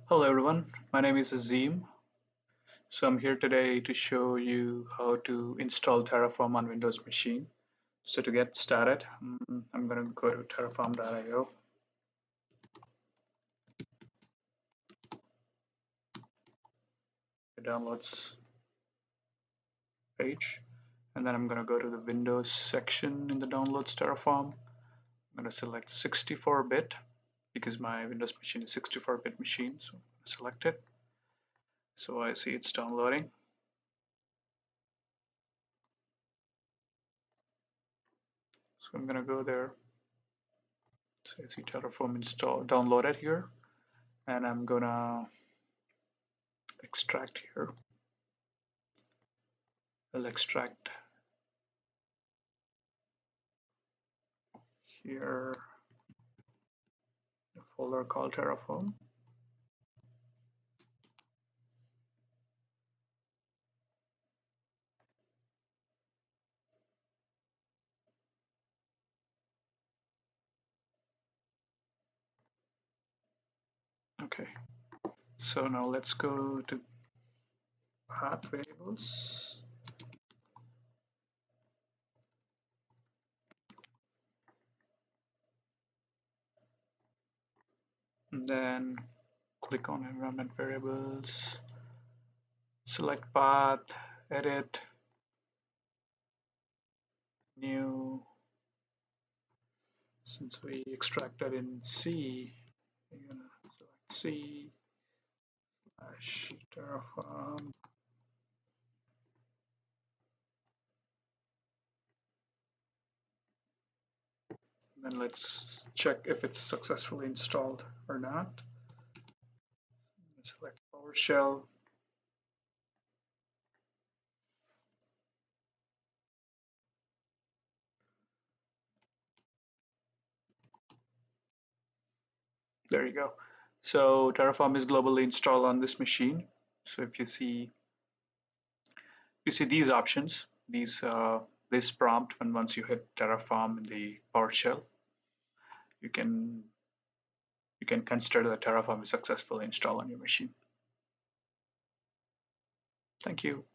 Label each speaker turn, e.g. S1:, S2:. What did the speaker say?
S1: Hello everyone, my name is Azim. So I'm here today to show you how to install Terraform on Windows machine. So to get started, I'm going to go to terraform.io, the downloads page, and then I'm going to go to the Windows section in the downloads Terraform. I'm going to select 64-bit because my Windows machine is 64-bit machine, so I'm going to select it. So I see it's downloading. So I'm going to go there. So I see Terraform install downloaded here, and I'm gonna extract here. I'll extract here the folder called Terraform. Okay, so now let's go to path variables. And then click on environment variables, select path, edit, new. Since we extracted in C, we're gonna select C / Terraform. And then let's check if it's successfully installed or not. Select PowerShell. There you go. So Terraform is globally installed on this machine. So if you see these options, this prompt when once you hit Terraform in the PowerShell, you can you can consider that Terraform is successfully installed on your machine. Thank you.